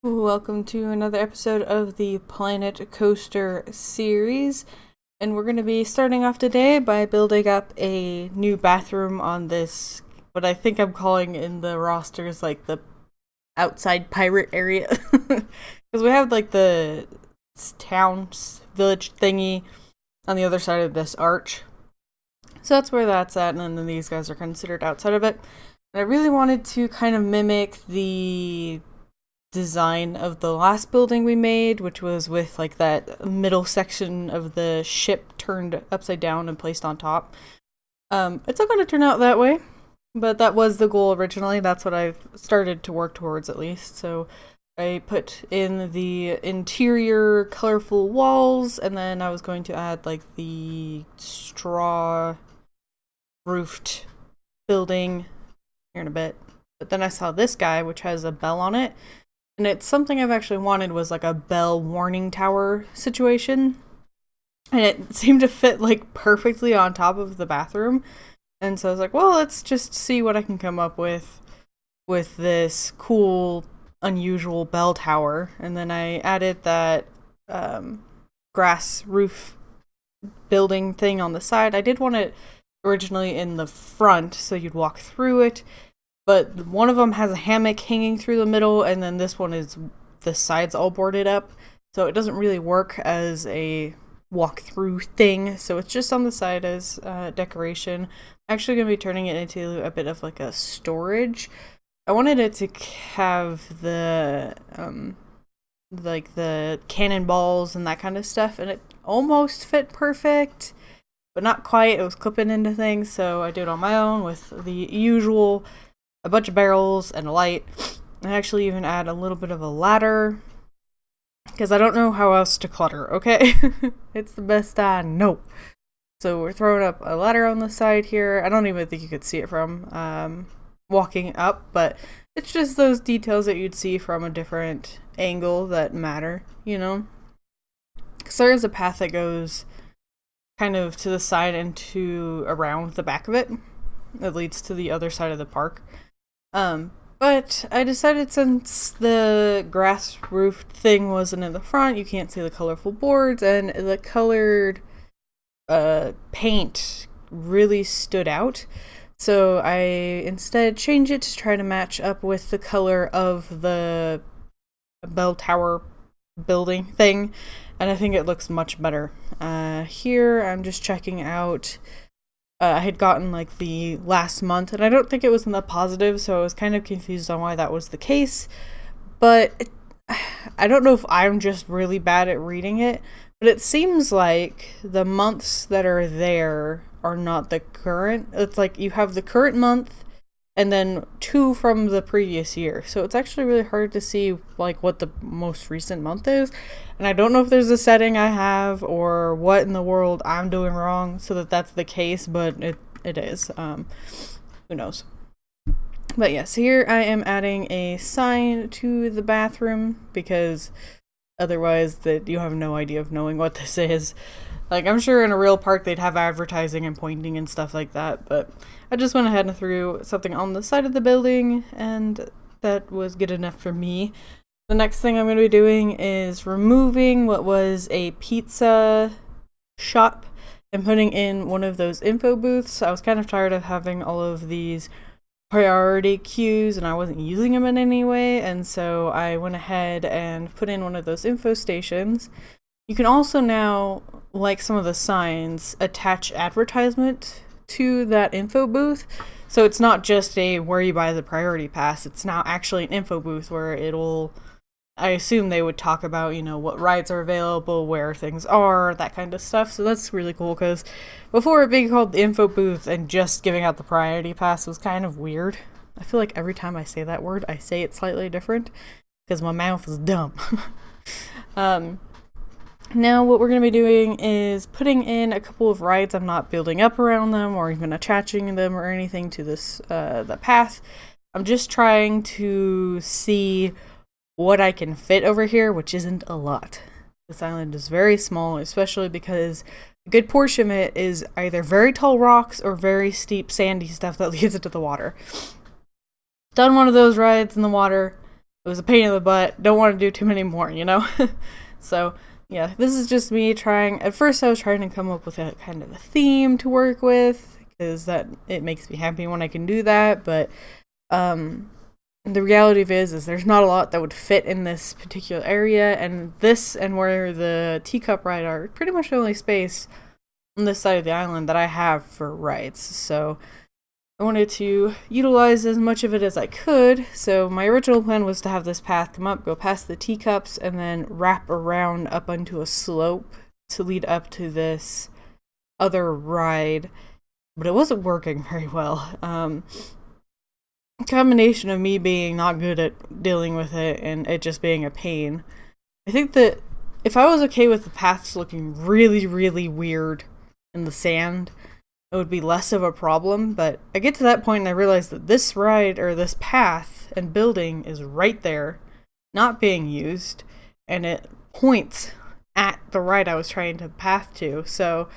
Welcome to another episode of the Planet Coaster series, and we're going to be starting off today by building up a new bathroom on this, what I think I'm calling in the rosters like the outside pirate area, because we have like the town village thingy on the other side of this arch, so that's where that's at, and then these guys are considered outside of it. And I really wanted to kind of mimic the design of the last building we made, which was with like that middle section of the ship turned upside down and placed on top. It's not going to turn out that way, but that was the goal originally. That's what I've started to work towards, at least. So I put in the interior colorful walls, and then I was going to add like the straw roofed building here in a bit. But then I saw this guy, which has a bell on it. And it's something I've actually wanted, was like a bell warning tower situation. And it seemed to fit like perfectly on top of the bathroom. And so I was like, well, let's just see what I can come up with this cool, unusual bell tower. And then I added that grass roof building thing on the side. I did want it originally in the front, so you'd walk through it. But one of them has a hammock hanging through the middle, and then this one is the sides all boarded up. So it doesn't really work as a walk-through thing. So it's just on the side as decoration. I'm actually going to be turning it into a bit of like a storage. I wanted it to have the like the cannonballs and that kind of stuff, and it almost fit perfect, but not quite. It was clipping into things, so I did it on my own with the usual. A bunch of barrels and a light. I actually even add a little bit of a ladder, because I don't know how else to clutter, okay? It's the best I know. So we're throwing up a ladder on the side here. I don't even think you could see it from walking up, but it's just those details that you'd see from a different angle that matter, you know? Because there is a path that goes kind of to the side and to around the back of it. It leads to the other side of the park. But I decided, since the grass roofed thing wasn't in the front, you can't see the colorful boards, and the colored paint really stood out. So I instead changed it to try to match up with the color of the bell tower building thing, and I think it looks much better. Here I'm just checking out. I had gotten like the last month, and I don't think it was in the positive, so I was kind of confused on why that was the case. But I don't know if I'm just really bad at reading it, but it seems like the months that are there are not the current. It's like you have the current month and then 2 from the previous year. So it's actually really hard to see like what the most recent month is. And I don't know if there's a setting I have or what in the world I'm doing wrong so that that's the case, but it is. Who knows? But yes, here I am adding a sign to the bathroom, because otherwise that you have no idea of knowing what this is. Like, I'm sure in a real park they'd have advertising and pointing and stuff like that, but I just went ahead and threw something on the side of the building, and that was good enough for me. The next thing I'm going to be doing is removing what was a pizza shop and putting in one of those info booths. I was kind of tired of having all of these priority queues, and I wasn't using them in any way, and so I went ahead and put in one of those info stations. You can also now, like some of the signs, attach advertisement to that info booth. So it's not just a where you buy the priority pass, it's now actually an info booth where it'll, I assume they would talk about, you know, what rides are available, where things are, that kind of stuff. So that's really cool, because before it being called the info booth and just giving out the priority pass was kind of weird. I feel like every time I say that word, I say it slightly different, because my mouth is dumb. Now what we're going to be doing is putting in a couple of rides. I'm not building up around them or even attaching them or anything to this the path. I'm just trying to see what I can fit over here, which isn't a lot. This island is very small, especially because a good portion of it is either very tall rocks or very steep sandy stuff that leads into the water. Done one of those rides in the water. it was a pain in the butt. Don't want to do too many more, you know? So, yeah, this is just me trying. At first, I was trying to come up with a kind of a theme to work with, because it makes me happy when I can do that. But the reality of it is there's not a lot that would fit in this particular area, and this and where the teacup ride are pretty much the only space on this side of the island that I have for rides. So I wanted to utilize as much of it as I could. So my original plan was to have this path come up, go past the teacups, and then wrap around up onto a slope to lead up to this other ride. But it wasn't working very well. A combination of me being not good at dealing with it and it just being a pain. I think that if I was okay with the paths looking really, really weird in the sand, it would be less of a problem. But I get to that point and I realize that this ride, or this path and building, is right there, not being used, and it points at the ride I was trying to path to. So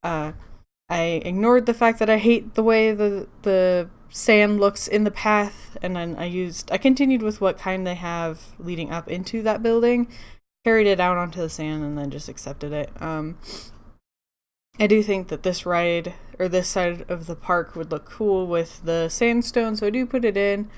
I ignored the fact that I hate the way the sand looks in the path, and then I continued with what kind they have leading up into that building, carried it out onto the sand, and then just accepted it. I do think that this ride, or this side of the park, would look cool with the sandstone, so I do put it in.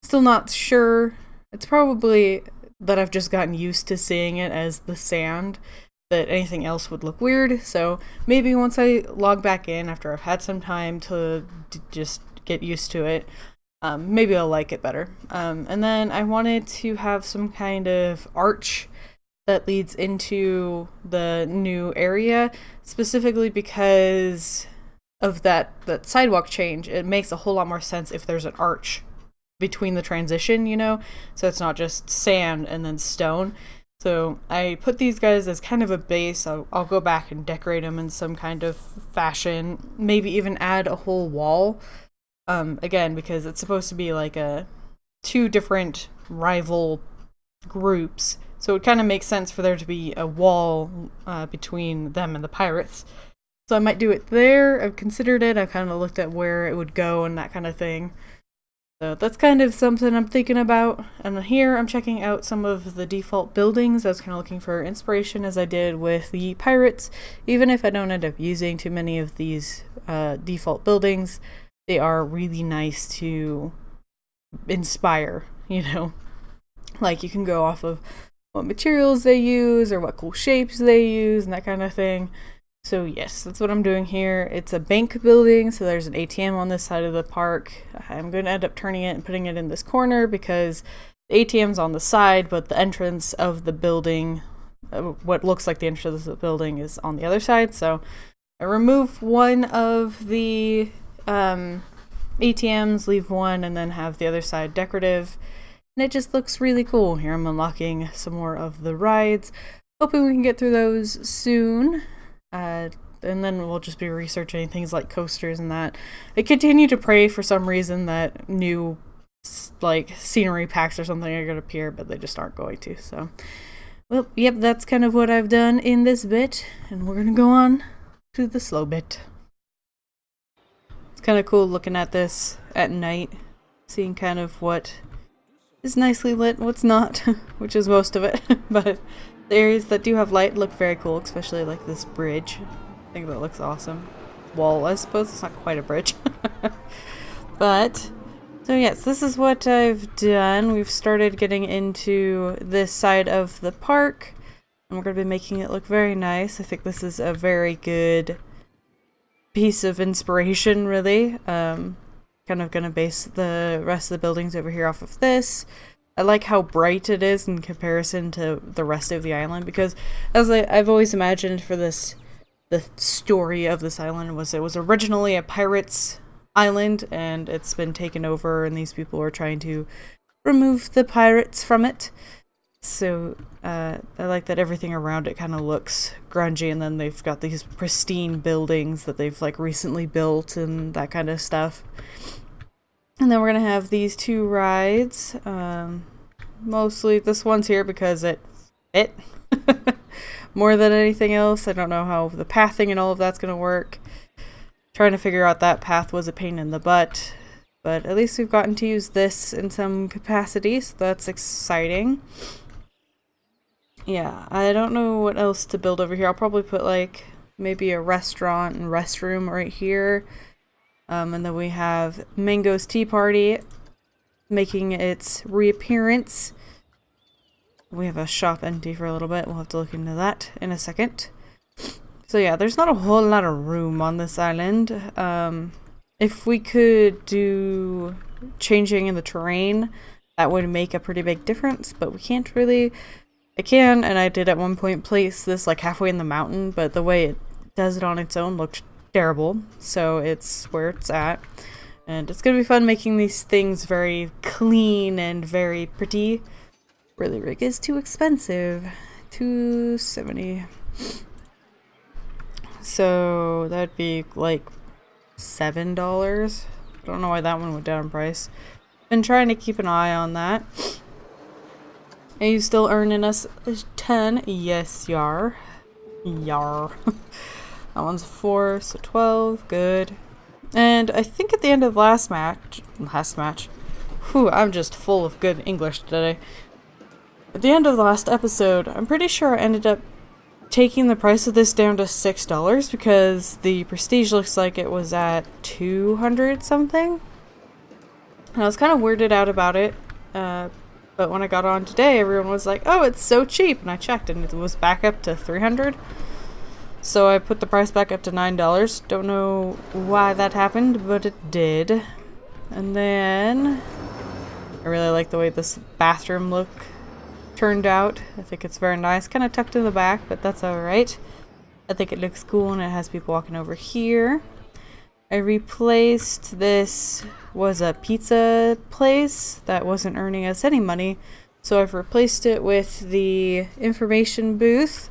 Still not sure. It's probably that I've just gotten used to seeing it as the sand, that anything else would look weird. So maybe once I log back in after I've had some time to just get used to it, maybe I'll like it better. And then I wanted to have some kind of arch that leads into the new area, specifically because of that sidewalk change. It makes a whole lot more sense if there's an arch between the transition, you know? So it's not just sand and then stone. So I put these guys as kind of a base. I'll go back and decorate them in some kind of fashion, maybe even add a whole wall. Again, because it's supposed to be like two different rival groups. So it kind of makes sense for there to be a wall between them and the pirates. So I might do it there. I've considered it. I've kind of looked at where it would go and that kind of thing. So that's kind of something I'm thinking about. And here I'm checking out some of the default buildings. I was kind of looking for inspiration, as I did with the pirates. Even if I don't end up using too many of these default buildings, they are really nice to inspire, you know? Like, you can go off of what materials they use or what cool shapes they use and that kind of thing. So yes, that's what I'm doing here. It's a bank building, so there's an ATM on this side of the park. I'm going to end up turning it and putting it in this corner because the ATM's on the side, but the entrance of the building, what looks like the entrance of the building, is on the other side. So I remove one of the ATMs, leave one, and then have the other side decorative. And it just looks really cool. Here I'm unlocking some more of the rides. Hoping we can get through those soon. And then we'll just be researching things like coasters and that. I continue to pray for some reason that new like scenery packs or something are going to appear, but they just aren't going to. So, well, yep, that's kind of what I've done in this bit. And we're going to go on to the slow bit. It's kind of cool looking at this at night. Seeing kind of what is nicely lit, what's not, which is most of it. But the areas that do have light look very cool, especially like this bridge. I think that looks awesome. Wall, I suppose it's not quite a bridge. But, so yes, this is what I've done. We've started getting into this side of the park, and we're going to be making it look very nice. I think this is a very good piece of inspiration, really. Kind of going to base the rest of the buildings over here off of this. I like how bright it is in comparison to the rest of the island, because as I've always imagined for this, the story of this island was it was originally a pirate's island, and it's been taken over, and these people are trying to remove the pirates from it. So I like that everything around it kind of looks grungy, and then they've got these pristine buildings that they've like recently built and that kind of stuff. And then we're gonna have these two rides. Mostly this one's here because it fit more than anything else. I don't know how the pathing and all of that's gonna work. Trying to figure out that path was a pain in the butt. But at least we've gotten to use this in some capacity, so that's exciting. Yeah, I don't know what else to build over here. I'll probably put like maybe a restaurant and restroom right here. And then we have Mango's Tea Party making its reappearance. We have a shop empty for a little bit. We'll have to look into that in a second. So yeah, there's not a whole lot of room on this island. If we could do changing in the terrain, that would make a pretty big difference, but we can't really. I can, and I did at one point place this like halfway in the mountain, but the way it does it on its own looked terrible, so it's where it's at. And it's gonna be fun making these things very clean and very pretty. Really, rig is too expensive. $270. So that'd be like $7. I don't know why that one went down in price. Been trying to keep an eye on that. Are you still earning us 10? Yes, yar. Yar. That one's 4, so 12. Good. And I think at the end of last match, whew, I'm just full of good English today. At the end of the last episode, I'm pretty sure I ended up taking the price of this down to $6 because the Prestige looks like it was at 200 something. And I was kind of weirded out about it, but when I got on today, everyone was like, oh, it's so cheap, and I checked and it was back up to 300. So I put the price back up to $9. Don't know why that happened, but it did. And then I really like the way this bathroom look turned out. I think it's very nice. Kind of tucked in the back, but that's alright. I think it looks cool, and it has people walking over here. I replaced this was a pizza place that wasn't earning us any money, so I've replaced it with the information booth.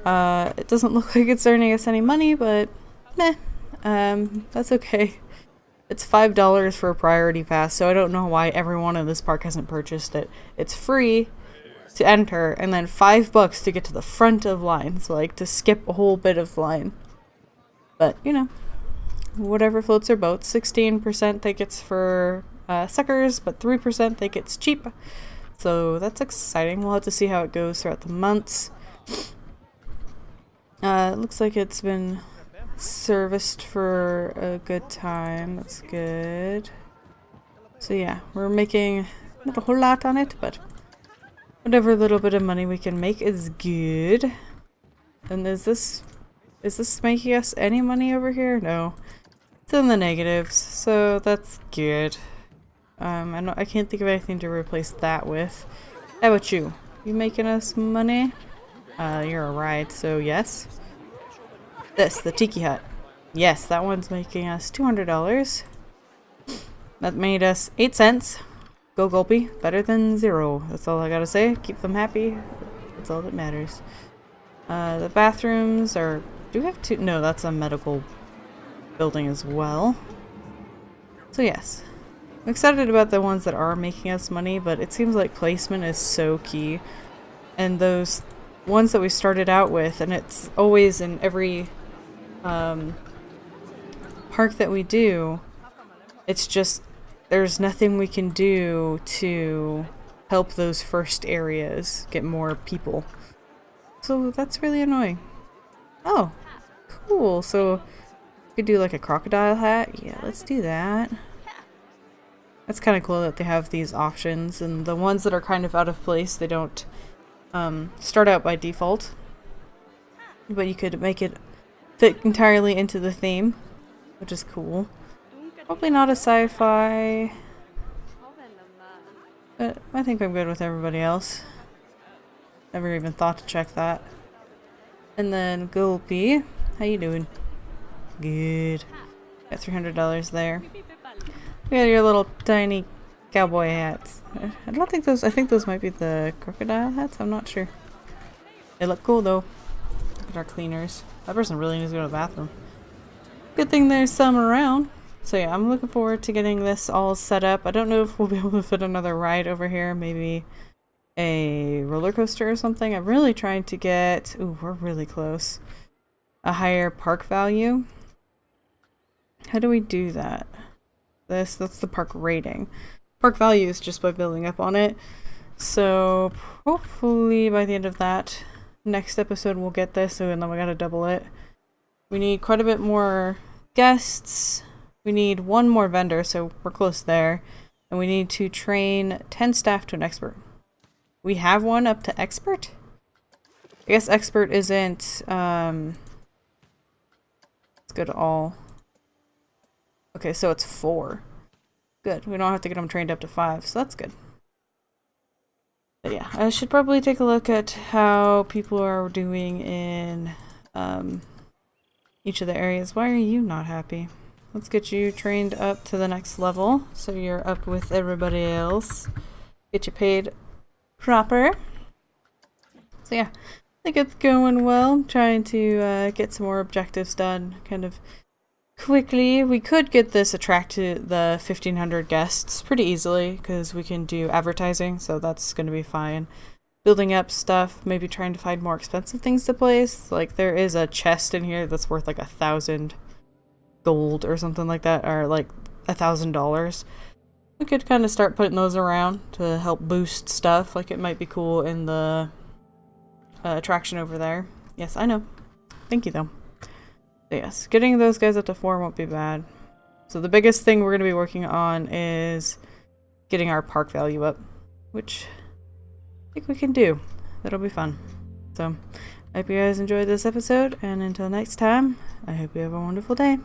It doesn't look like it's earning us any money, but meh, that's okay. It's $5 for a priority pass, so I don't know why everyone in this park hasn't purchased it. It's free to enter, and then $5 to get to the front of lines, like to skip a whole bit of line. But, you know, whatever floats their boat. 16% think it's for suckers, but 3% think it's cheap. So that's exciting. We'll have to see how it goes throughout the months. It looks like it's been serviced for a good time. That's good. So yeah, we're making not a whole lot on it, but whatever little bit of money we can make is good. And is this making us any money over here? No. It's in the negatives, so that's good. I can't think of anything to replace that with. How about you? You making us money? You're right, so yes. This, the Tiki Hut. Yes, that one's making us $200. That made us 8 cents. Go Gulpy. Better than 0. That's all I gotta say. Keep them happy. That's all that matters. The bathrooms are... Do we have two? No, that's a medical building as well. So yes. I'm excited about the ones that are making us money, but it seems like placement is so key. And those ones that we started out with, and it's always in every park that we do, it's just there's nothing we can do to help those first areas get more people. So that's really annoying. Oh, cool. So we could do like a crocodile hat. Yeah, let's do that. That's kind of cool that they have these options, and the ones that are kind of out of place, they don't start out by default. But you could make it fit entirely into the theme, which is cool. Probably not a sci-fi, but I think I'm good with everybody else. Never even thought to check that. And then Gulpy, how you doing? Good. Got $300 there. We got your little tiny cowboy hats. I don't think those, I think those might be the crocodile hats, I'm not sure. They look cool though. Look at our cleaners. That person really needs to go to the bathroom. Good thing there's some around. So yeah, I'm looking forward to getting this all set up. I don't know if we'll be able to fit another ride over here. Maybe a roller coaster or something. I'm really trying to get... Ooh, we're really close. A higher park value. How do we do that? That's the park rating. Park value is just by building up on it. So hopefully by the end of that next episode we'll get this, and then we gotta double it. We need quite a bit more guests. We need one more vendor, so we're close there. And we need to train 10 staff to an expert. We have one up to expert? I guess expert isn't it's good at all. Okay, so it's 4. Good. We don't have to get them trained up to 5, so that's good. But yeah, I should probably take a look at how people are doing in each of the areas. Why are you not happy? Let's get you trained up to the next level so you're up with everybody else. Get you paid proper. So yeah, I think it's going well. I'm trying to get some more objectives done kind of quickly. We could get this attracted the 1,500 guests pretty easily because we can do advertising, so that's going to be fine. Building up stuff, maybe trying to find more expensive things to place. Like there is a chest in here that's worth like 1,000 gold or something like that, or like $1,000. We could kind of start putting those around to help boost stuff. Like it might be cool in the attraction over there. Yes, I know. Thank you though. Yes, getting those guys up to 4 won't be bad. So the biggest thing we're going to be working on is getting our park value up, which I think we can do. That'll be fun. So I hope you guys enjoyed this episode, and until next time, I hope you have a wonderful day.